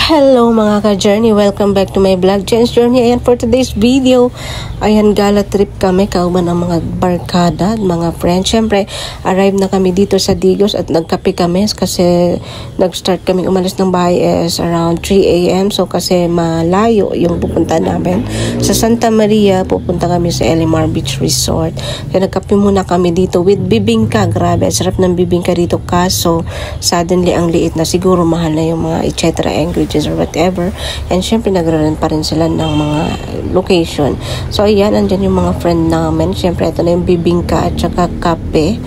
Hello mga ka-journey, welcome back to my vlog, Jen's Journey. Ayan, for today's video, ayan, gala trip kami, kauban ng mga barkada, mga friends. Siyempre, arrive na kami dito sa Digos at nagkape kami kasi nag-start kami umalis ng bahay is around 3 AM. So kasi malayo yung pupunta namin. Sa Santa Maria, pupunta kami sa Elimar Beach Resort. Kaya nagkape muna kami dito with bibingka. Grabe, sarap ng bibingka dito, kaso suddenly ang liit na, siguro mahal na yung mga etc. ingredients or whatever, and syempre nagraran pa rin sila ng mga location. So ayan, andyan yung mga friend namin. Syempre ito na yung bibingka at saka kape.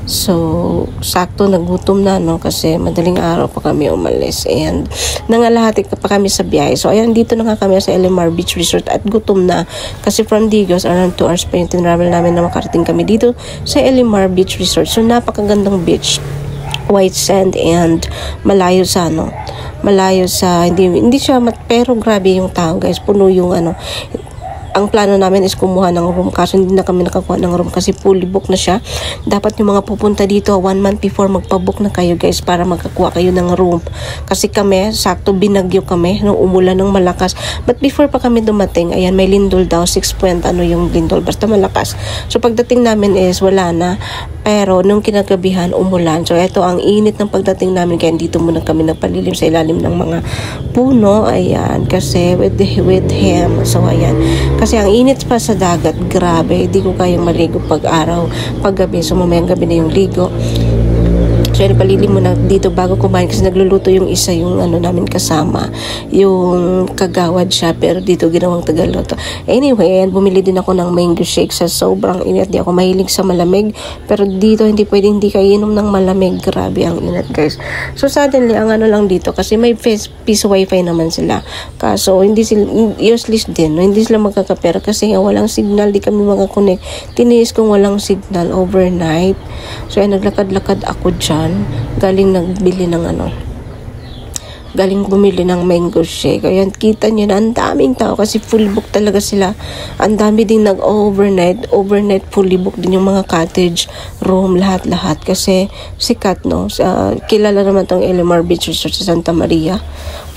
So sakto nagutom na, no, kasi madaling araw pa kami umalis and nangalahati pa kami sa biyahe. So ayan, dito na nga kami sa Elimar Beach Resort at gutom na kasi from Digos around 2 hours pa yung tinravel namin na makarating kami dito sa Elimar Beach Resort. So napakagandang beach, white sand, and malayo sa malayo sa, hindi siya pero grabe yung tao, guys. Puno yung ang plano namin is kumuha ng room, kaso hindi na kami nakakuha ng room kasi fully book na siya. Dapat yung mga pupunta dito 1 month before magpabook na kayo, guys, para magkakuha kayo ng room. Kasi kami, sakto binagyo kami nung umulan ng malakas. But before pa kami dumating, ayan, may lindol daw, 6 point yung lindol, basta malakas. So pagdating namin is wala na, pero nung kinagabihan umulan. So eto ang init ng pagdating namin, kaya dito muna kami nagpalilim sa ilalim ng mga puno, ayan, kasi with him. So ayan, kasi ang init pa sa dagat, grabe, hindi ko kayang maligo pag araw, pag gabi. So mamayang gabi na yung ligo. So yun, palilim muna dito bago kumain kasi nagluluto yung isa, yung namin kasama, yung kagawad siya, pero dito ginawang tagaluto. Anyway, ayan, bumili din ako ng mango shake sa sobrang init. Di ako mahilig sa malamig, pero dito hindi pwedeng hindi kayo inom ng malamig. Grabe ang init, guys. So suddenly, ang lang dito, kasi may piece wifi naman sila, kaso hindi sila, useless din, no? Hindi sila magkakapera kasi walang signal, di kami makakonect. Tiniis kong walang signal overnight. So ayan, naglakad-lakad ako dyan, galing nagbili ng galing bumili ng mango shake. Ayan, kita nyo na ang daming tao kasi full book talaga sila. Ang dami din overnight fully book din yung mga cottage room, lahat kasi sikat, no. Kilala naman tong Elimar Beach Resort sa Santa Maria.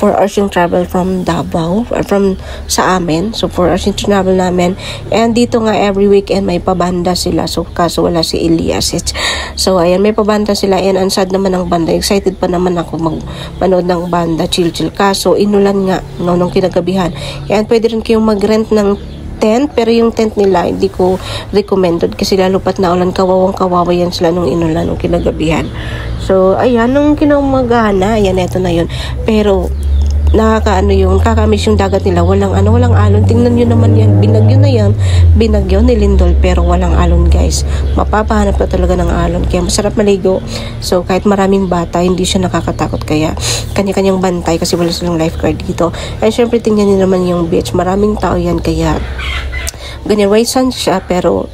4 hours yung travel from Davao, from sa amin. So 4 hours yung travel namin, and dito nga every weekend may pabanda sila. So kaso wala si Elias. So ayan, may pabanda sila, and ang sad naman ng banda. Excited pa naman ako manood ng banda, chill, kaso inulan nga, no, nung kinagabihan. And pwede rin kayong mag-rent ng tent, pero yung tent nila hindi ko recommended kasi lalo pat na ulan, kawawa yan sila nung inulan nung kinagabihan. So ayan, nung kinamagana, ayan, eto na yun, pero kakamiss yung dagat nila. Walang alon. Tingnan nyo naman yan, binagyo nilindol, pero walang alon, guys. Mapapahanap ka talaga ng alon, kaya masarap maligo. So kahit maraming bata, hindi siya nakakatakot, kaya kanya-kanyang bantay kasi wala silang lifeguard dito. And syempre tingnan nyo naman yung beach, maraming tao yan, kaya ganyan, white sand siya, pero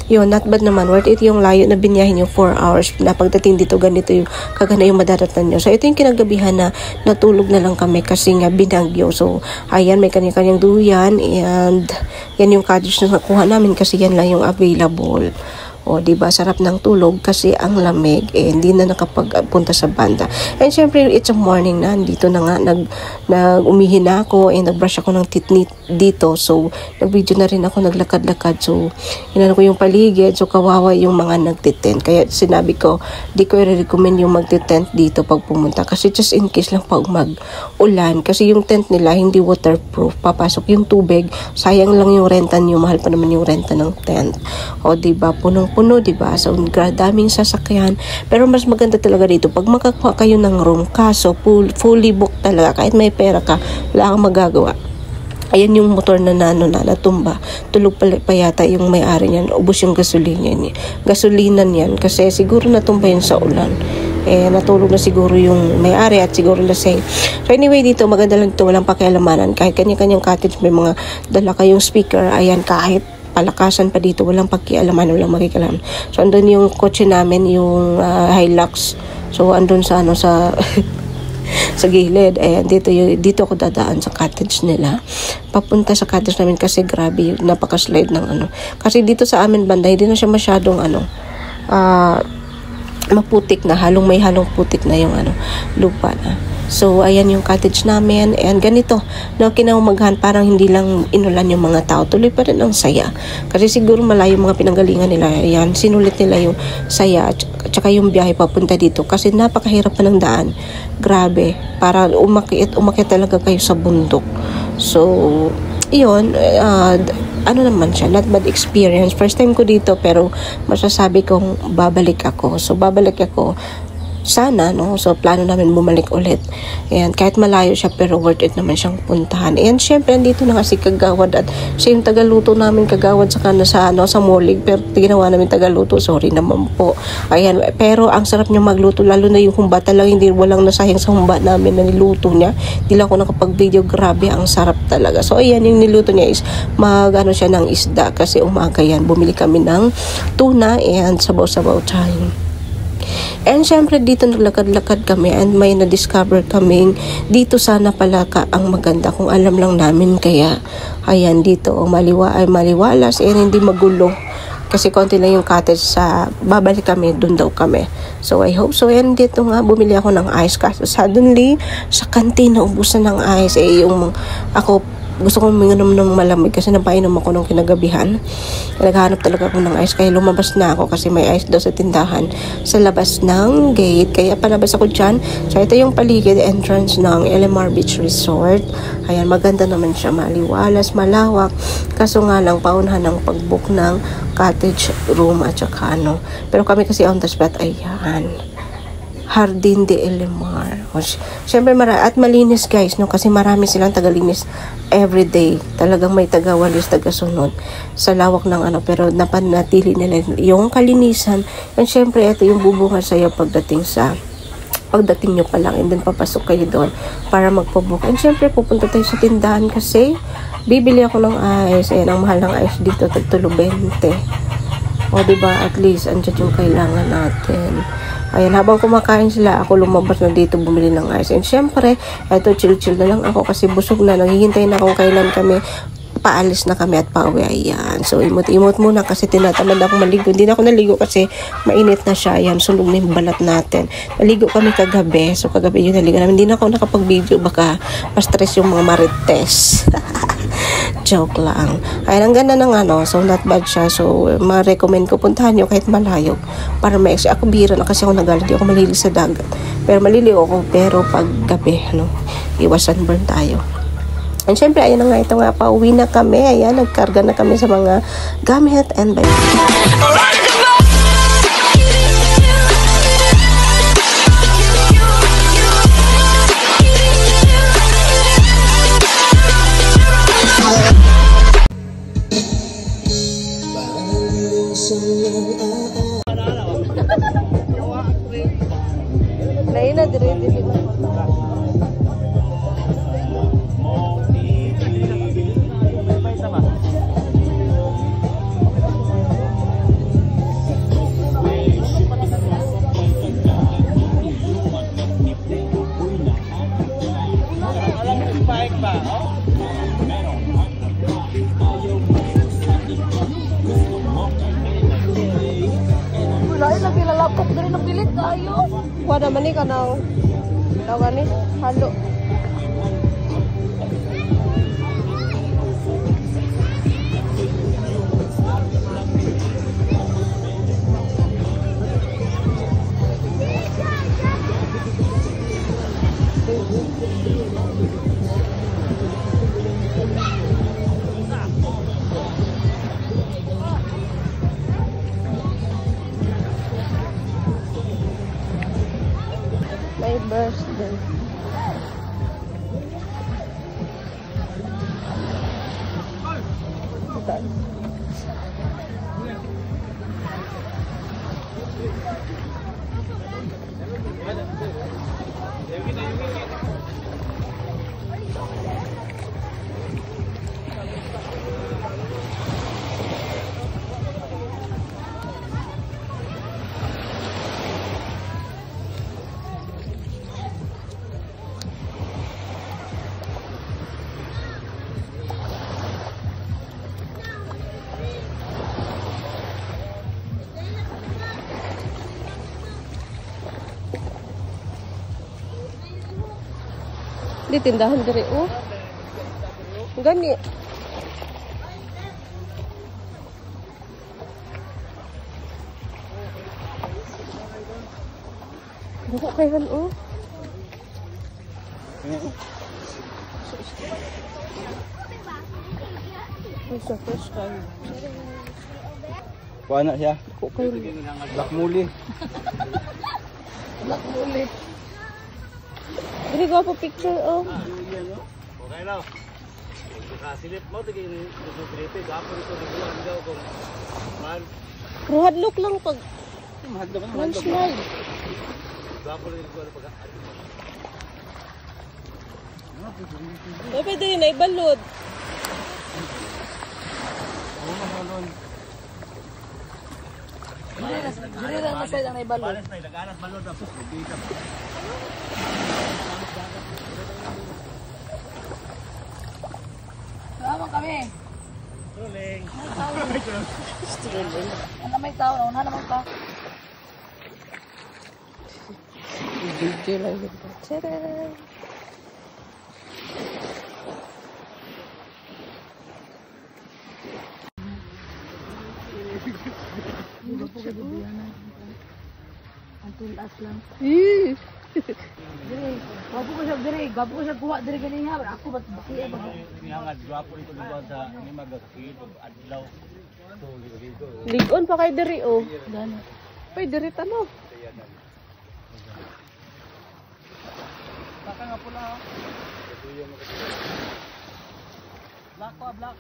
yun, not bad naman. Worth it yung layo na binyahin yung 4 hours na pagdating dito, ganito yung kagana yung madaratan nyo. So ito yung kinagabihan na natulog na lang kami kasi nga binagyo. So ayan, may kanya-kanyang duyan, and yan yung cottage na nakuha namin kasi yan lang yung available. O, diba, sarap ng tulog kasi ang lamig, hindi na nakapagpunta sa banda. And syempre, it's a morning na, dito na nga, umihi na ako, nag-brush ako ng teeth dito. So, nag-video na rin ako, naglakad-lakad. So, inano ko yung paligid. So, kawawa yung mga nagtitent. Kaya sinabi ko, di ko i-recommend yung magtitent dito pag pumunta. Kasi just in case lang pag mag-ulan. Kasi yung tent nila, hindi waterproof. Papasok yung tubig. Sayang lang yung renta nyo. Mahal pa naman yung renta ng tent. O, diba, puno, diba? So, daming sasakyan. Pero mas maganda talaga dito pag makakuha kayo ng room. Kaso, fully booked talaga. Kahit may pera ka, wala kang magagawa. Ayan yung motor na natumba. Tulog pa yata yung may-ari niyan. Ubos yung gasolinan yan. Kasi siguro natumba yun sa ulan. Natulog na siguro yung may-ari at siguro lasing. So anyway, dito maganda lang dito, walang pakialamanan. Kahit kanya-kanyang cottage, may mga dala kayong speaker. Ayan, kahit palakasan pa dito, walang pakialaman, walang makikalaman. So andun yung kotse namin, yung Hilux. So andun sa sa gilid. Dito ako dadaan sa cottage nila. Papunta sa cottage namin kasi grabe, napaka-slide ng Kasi dito sa amin banda, hindi na siya masyadong maputik na, may halong putik na yung lupa na. So, ayan yung cottage namin. And ganito, no, kinaumagahan, parang hindi lang inulan yung mga tao. Tuloy pa rin ang saya. Kasi siguro malayo mga pinanggalingan nila. Ayan, sinulit nila yung saya at saka yung biyahe papunta dito. Kasi napakahirap pa ng daan. Grabe. Para umakyat talaga kayo sa bundok. So, yun, ano naman siya, not bad experience. First time ko dito, pero masasabi kong babalik ako. So, babalik ako. Sana, no? So, plano namin bumalik ulit. Ayan, kahit malayo siya, pero worth it naman siyang puntahan. Ayan, syempre, andito na nga si Kagawad at siya yung tagaluto namin, Kagawad, sa Molig, pero ginawa namin tagaluto. Sorry naman po. Ayan, pero ang sarap niya magluto, lalo na yung humba talaga, hindi walang nasayang sa humba namin na niluto niya. Hindi lang ako nakapag-video, grabe, ang sarap talaga. So, ayan, yung niluto niya is siya ng isda kasi umaga yan. Bumili kami ng tuna and sabaw-sabaw time. And syempre dito naglakad-lakad kami and may na-discover kaming dito sana pala ang maganda kung alam lang namin. Kaya ayan, dito maliwalas and hindi magulo. Kasi konti lang yung cottage sa babalik kami, dun daw kami. So I hope so. And dito nga bumili ako ng ice kasi suddenly sa kantin naubusan ng ice. Yung ako gusto kong uminom ng malamig kasi napainom ako nung kinagabihan. Naghahanap talaga ako ng ice kaya lumabas na ako kasi may ice daw sa tindahan sa labas ng gate. Kaya palabas ako dyan. So ito yung paligid entrance ng LMR Beach Resort. Ayan, maganda naman siya, maliwalas, malawak. Kaso nga lang paunahan ng pag-book ng cottage room at saka ano. Pero kami kasi on the spot, ayan. Jardin de LMR. Siyempre at malinis guys, no? Kasi marami silang tagalinis everyday. Talagang may tagawalis, tagasunod sa lawak ng ano, pero napanatili nila yung kalinisan. And siyempre ito yung bubunga sa'yo pagdating nyo pa lang and then papasok kayo doon para magpabook. And siyempre pupunta tayo sa tindahan kasi bibili ako ng ice. Ayan, ang mahal ng ice dito, tagtulo 20. O diba, at least andyan yung kailangan natin. Ayan, habang kumakain sila, ako lumabas na dito bumili ng ice. And syempre, eto chill-chill na lang ako kasi busog na. Naghihintay na kung kailan kami paalis na kami at pauwi. Ayan. So, imot-imot muna kasi tinatamad ako maligo. Hindi na ako naligo kasi mainit na siya. Ayan, sunog na yung balat natin. Naligo kami kagabi. So, kagabi yung naligo namin. Hindi na ako nakapag-video. Baka ma-stress yung mga marites. Joke lang. Ayan, ang ganda ng ano. So, not bad siya. So, ma-recommend ko puntahan nyo kahit malayo. Para ma-extra. Ako bira na kasi ako nagalit. Hindi ako malili sa dagat. Pero maliliw ako. Pero pag gabi, ano, iwas sunburn tayo. And syempre, ayan na nga. Ito nga, pauwi na kami. Ayan, nagkarga na kami sa mga gamit. And bye. Lain na dire-dire na. Lagi lalapok dari ng bilit tayo. Kuha naman ni ka ng tawagan ni halo. My birthday. Di tindahan diri oh. Gani. Buko kayan oh. Sa fresh kayo. Kuha na siya. Buko kayo. Black muli. Black ulit. Dili ko po picture oh. Okay na. Kasilip mo tigil dito gapon ito dito ang daw kung man. Pero hadlok lang pag Mahadlok na one slide. Gapon dito pag. Pwede yun, ibalod. Dili lang masay ang ibalot. Pares na ilaganas balod na po. Salamat kami. Tuling. Ano may tao, una naman pa. Video lang yun. Tada! Ang tulas lang. Eh! Diri, gapo ko siya diri, gapo ko siya kuha diri ganiya. Ako ba't bakiya ba? Ngangad gwapo ito dito sa ni magakit adlaw. So dito. Ligon pa kay diri oh. Gano. Pwede diri tamo. Baka nga pula. Black pa black.